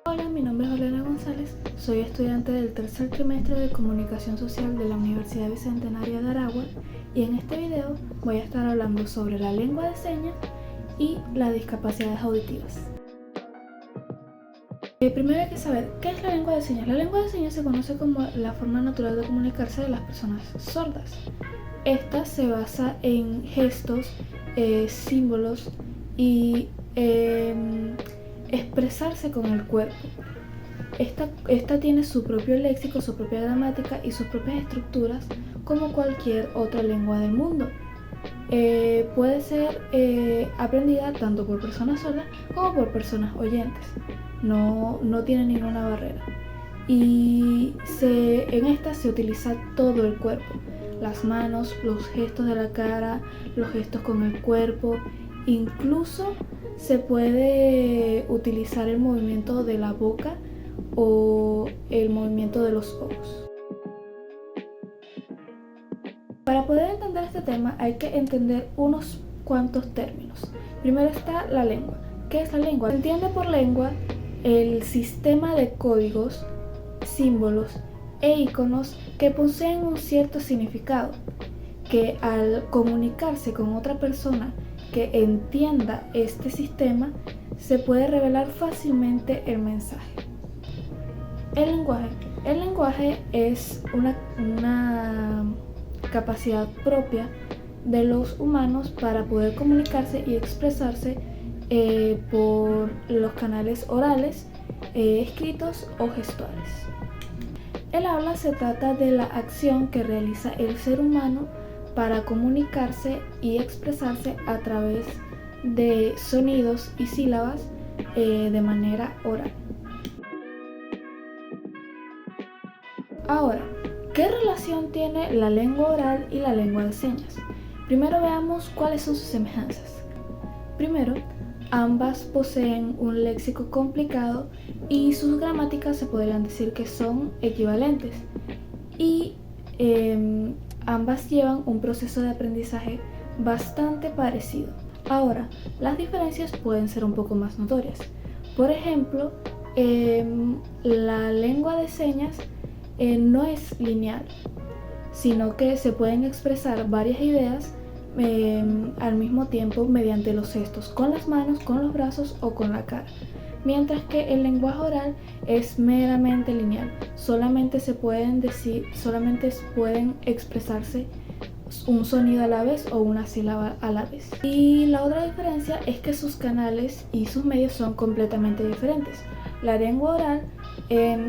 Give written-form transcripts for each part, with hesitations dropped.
Hola, mi nombre es Olena González, soy estudiante del tercer trimestre de Comunicación Social de la Universidad Bicentenaria de Aragua y en este video voy a estar hablando sobre la lengua de señas y las discapacidades auditivas. Primero hay que saber qué es la lengua de señas. La lengua de señas se conoce como la forma natural de comunicarse de las personas sordas. Esta se basa en gestos, símbolos y expresarse con el cuerpo. Esta tiene su propio léxico, su propia gramática y sus propias estructuras como cualquier otra lengua del mundo. Puede ser aprendida tanto por personas sordas como por personas oyentes. No tiene ninguna barrera. Y en esta se utiliza todo el cuerpo. Las manos, los gestos de la cara, los gestos con el cuerpo. Incluso se puede utilizar el movimiento de la boca o el movimiento de los ojos. Para poder entender este tema hay que entender unos cuantos términos. Primero está la lengua. ¿Qué es la lengua? Se entiende por lengua el sistema de códigos, símbolos e iconos que poseen un cierto significado, que al comunicarse con otra persona que entienda este sistema, se puede revelar fácilmente el mensaje. El lenguaje es una capacidad propia de los humanos para poder comunicarse y expresarse por los canales orales, escritos o gestuales. El habla se trata de la acción que realiza el ser humano para comunicarse y expresarse a través de sonidos y sílabas de manera oral. Ahora, ¿qué relación tiene la lengua oral y la lengua de señas? Primero veamos cuáles son sus semejanzas. Primero, ambas poseen un léxico complicado y sus gramáticas se podrían decir que son equivalentes. Y ambas llevan un proceso de aprendizaje bastante parecido. Ahora, las diferencias pueden ser un poco más notorias. Por ejemplo, la lengua de señas no es lineal, sino que se pueden expresar varias ideas al mismo tiempo mediante los gestos, con las manos, con los brazos o con la cara. Mientras que el lenguaje oral es meramente lineal, solamente pueden expresarse un sonido a la vez o una sílaba a la vez. Y la otra diferencia es que sus canales y sus medios son completamente diferentes. La lengua oral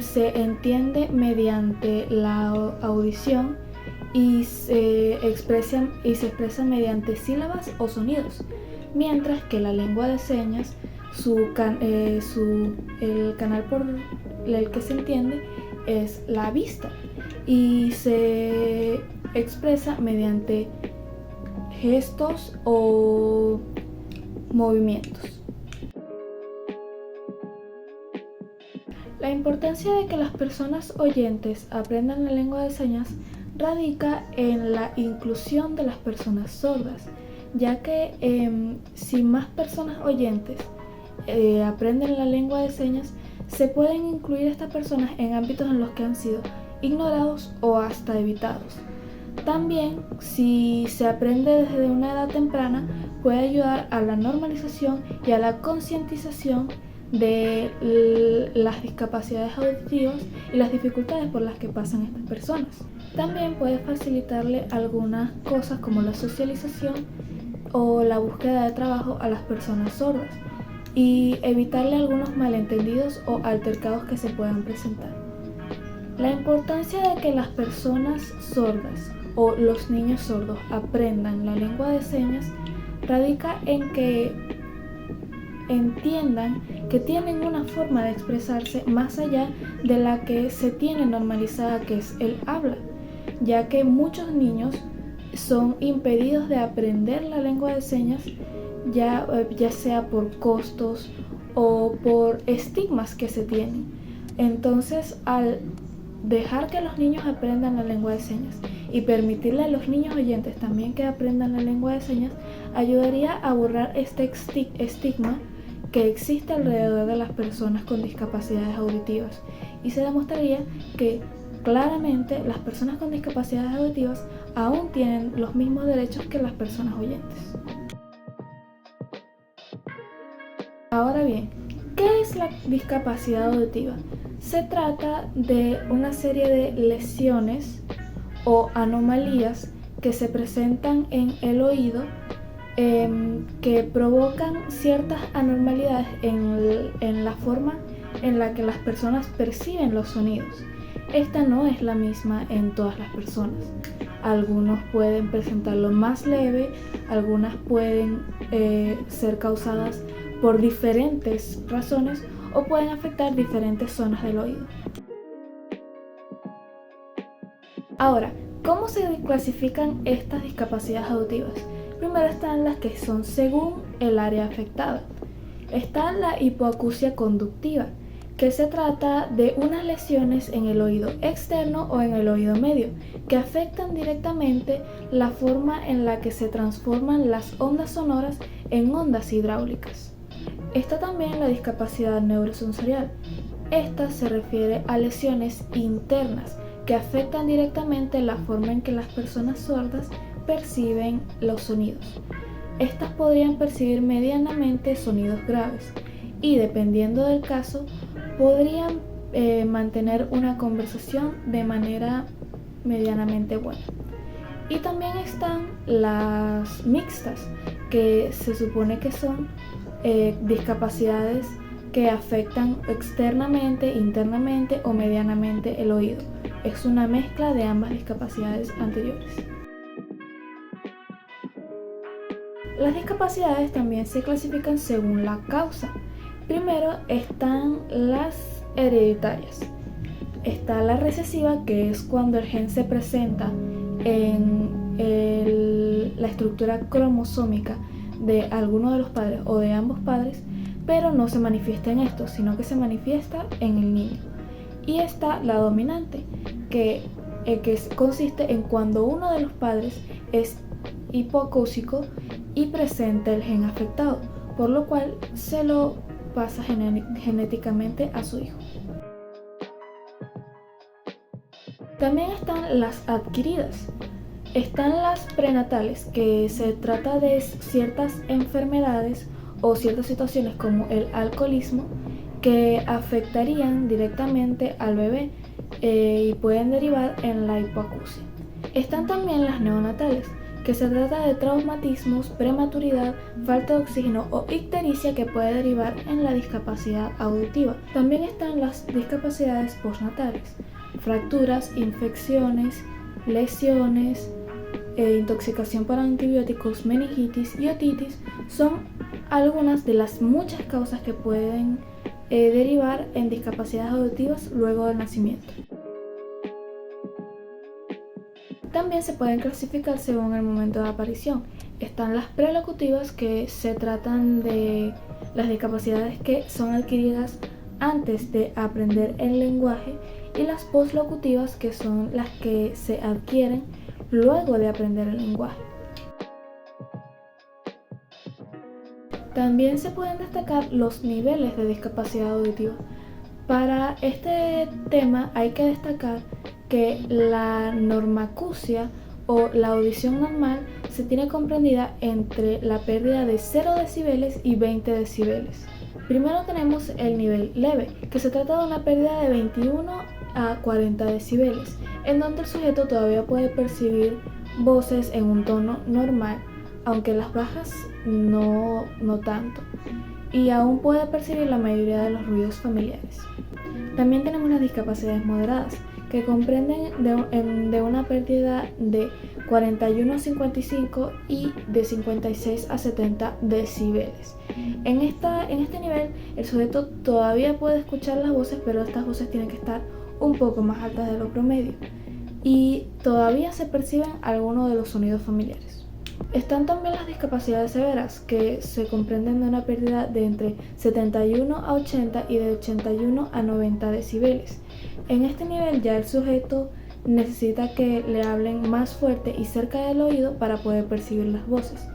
se entiende mediante la audición y se expresa mediante sílabas o sonidos, mientras que la lengua de señas el canal por el que se entiende es la vista y se expresa mediante gestos o movimientos. La importancia de que las personas oyentes aprendan la lengua de señas radica en la inclusión de las personas sordas, ya que si más personas oyentes aprenden la lengua de señas, se pueden incluir a estas personas en ámbitos en los que han sido ignorados o hasta evitados. También, si se aprende desde una edad temprana, puede ayudar a la normalización y a la concientización de las discapacidades auditivas y las dificultades por las que pasan estas personas. También puede facilitarle algunas cosas como la socialización o la búsqueda de trabajo a las personas sordas y evitarle algunos malentendidos o altercados que se puedan presentar. La importancia de que las personas sordas o los niños sordos aprendan la lengua de señas radica en que entiendan que tienen una forma de expresarse más allá de la que se tiene normalizada, que es el habla, ya que muchos niños son impedidos de aprender la lengua de señas ya sea por costos o por estigmas que se tienen. Entonces, al dejar que los niños aprendan la lengua de señas y permitirle a los niños oyentes también que aprendan la lengua de señas, ayudaría a borrar este estigma que existe alrededor de las personas con discapacidades auditivas, y se demostraría que claramente las personas con discapacidades auditivas aún tienen los mismos derechos que las personas oyentes. Ahora bien, ¿qué es la discapacidad auditiva? Se trata de una serie de lesiones o anomalías que se presentan en el oído que provocan ciertas anormalidades en la forma en la que las personas perciben los sonidos. Esta no es la misma en todas las personas. Algunos pueden presentarlo más leve, algunas pueden ser causadas por diferentes razones o pueden afectar diferentes zonas del oído. Ahora, ¿cómo se clasifican estas discapacidades auditivas? Primero están las que son según el área afectada. Está la hipoacusia conductiva, que se trata de unas lesiones en el oído externo o en el oído medio, que afectan directamente la forma en la que se transforman las ondas sonoras en ondas hidráulicas. Está también la discapacidad neurosensorial. Esta se refiere a lesiones internas que afectan directamente la forma en que las personas sordas perciben los sonidos. Estas podrían percibir medianamente sonidos graves y, dependiendo del caso, podrían mantener una conversación de manera medianamente buena. Y también están las mixtas, que se supone que son discapacidades que afectan externamente, internamente o medianamente el oído. Es una mezcla de ambas discapacidades anteriores. Las discapacidades también se clasifican según la causa. Primero están las hereditarias. Está la recesiva, que es cuando el gen se presenta en la estructura cromosómica de alguno de los padres o de ambos padres, pero no se manifiesta en esto, sino que se manifiesta en el niño. Y está la dominante, que consiste en cuando uno de los padres es hipoacúsico y presenta el gen afectado, por lo cual se lo pasa genéticamente a su hijo. También están las adquiridas. Están las prenatales, que se trata de ciertas enfermedades o ciertas situaciones como el alcoholismo que afectarían directamente al bebé y pueden derivar en la hipoacusia. Están también las neonatales, que se trata de traumatismos, prematuridad, falta de oxígeno o ictericia que puede derivar en la discapacidad auditiva. También están las discapacidades postnatales, fracturas, infecciones, lesiones, intoxicación por antibióticos, meningitis y otitis son algunas de las muchas causas que pueden derivar en discapacidades auditivas luego del nacimiento. También se pueden clasificar según el momento de aparición. Están las prelocutivas, que se tratan de las discapacidades que son adquiridas antes de aprender el lenguaje, y las postlocutivas, que son las que se adquieren luego de aprender el lenguaje. También se pueden destacar los niveles de discapacidad auditiva. Para este tema hay que destacar que la normacusia o la audición normal se tiene comprendida entre la pérdida de 0 decibeles y 20 decibeles. Primero tenemos el nivel leve, que se trata de una pérdida de 21 a 40 decibeles, en donde el sujeto todavía puede percibir voces en un tono normal, aunque las bajas no tanto, y aún puede percibir la mayoría de los ruidos familiares. También tenemos las discapacidades moderadas, que comprenden de una pérdida de 41 a 55 y de 56 a 70 decibeles. En este nivel, el sujeto todavía puede escuchar las voces, pero estas voces tienen que estar un poco más altas de lo promedio, y todavía se perciben algunos de los sonidos familiares. Están también las discapacidades severas, que se comprenden de una pérdida de entre 71 a 80 y de 81 a 90 decibeles. En este nivel ya el sujeto necesita que le hablen más fuerte y cerca del oído para poder percibir las voces.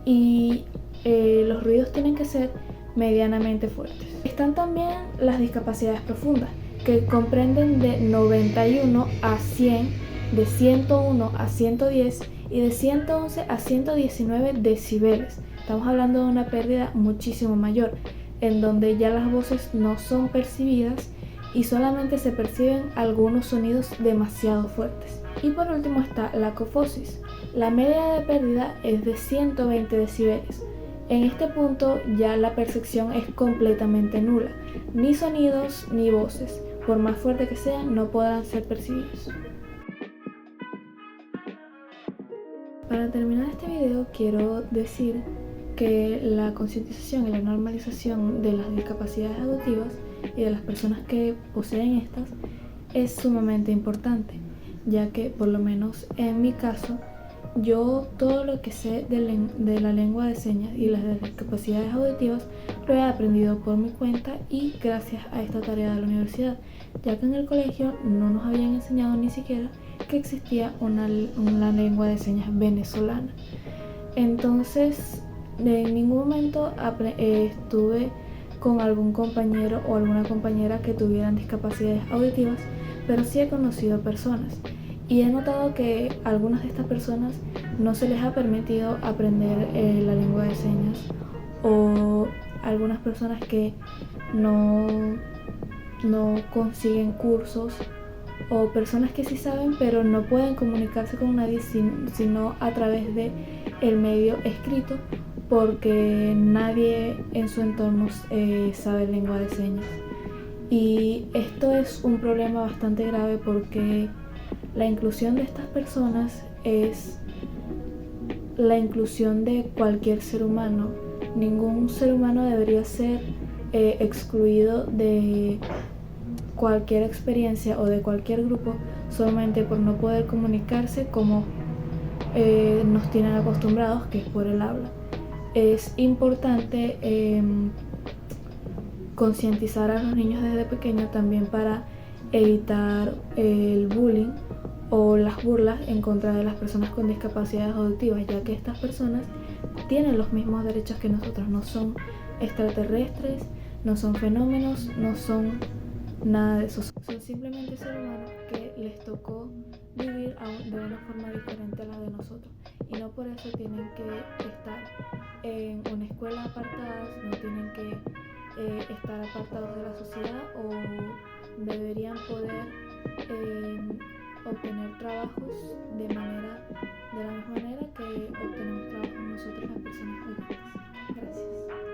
Y los ruidos tienen que ser medianamente fuertes. Están también las discapacidades profundas, que comprenden de 91 a 100, de 101 a 110 y de 111 a 119 decibeles. Estamos hablando de una pérdida muchísimo mayor, en donde ya las voces no son percibidas y solamente se perciben algunos sonidos demasiado fuertes. Y por último está la apofosis. La media de pérdida es de 120 decibeles. En este punto ya la percepción es completamente nula. Ni sonidos ni voces, por más fuerte que sean, no podrán ser percibidos. Para terminar este video quiero decir que la concientización y la normalización de las discapacidades auditivas y de las personas que poseen estas es sumamente importante, ya que por lo menos en mi caso yo todo lo que sé de la lengua de señas y las discapacidades auditivas lo he aprendido por mi cuenta y gracias a esta tarea de la universidad, ya que en el colegio no nos habían enseñado ni siquiera que existía una lengua de señas venezolana. Entonces en ningún momento estuve con algún compañero o alguna compañera que tuvieran discapacidades auditivas, pero sí he conocido personas y he notado que a algunas de estas personas no se les ha permitido aprender la lengua de señas, o algunas personas que no consiguen cursos, o personas que sí saben pero no pueden comunicarse con nadie sino a través de el medio escrito, porque nadie en su entorno sabe lengua de señas. Y esto es un problema bastante grave porque la inclusión de estas personas es la inclusión de cualquier ser humano. Ningún ser humano debería ser excluido de cualquier experiencia o de cualquier grupo solamente por no poder comunicarse como nos tienen acostumbrados, que es por el habla. Es importante concientizar a los niños desde pequeños también para evitar el bullying o las burlas en contra de las personas con discapacidades auditivas, ya que estas personas tienen los mismos derechos que nosotros, no son extraterrestres, no son fenómenos, no son nada de eso, son simplemente seres humanos que les tocó vivir de una forma diferente a la de nosotros, y no por eso tienen que estar en una escuela apartadas, no tienen que estar apartados de la sociedad, o deberían poder obtener trabajos de la misma manera que obtenemos trabajos nosotros las personas oyentes. Gracias.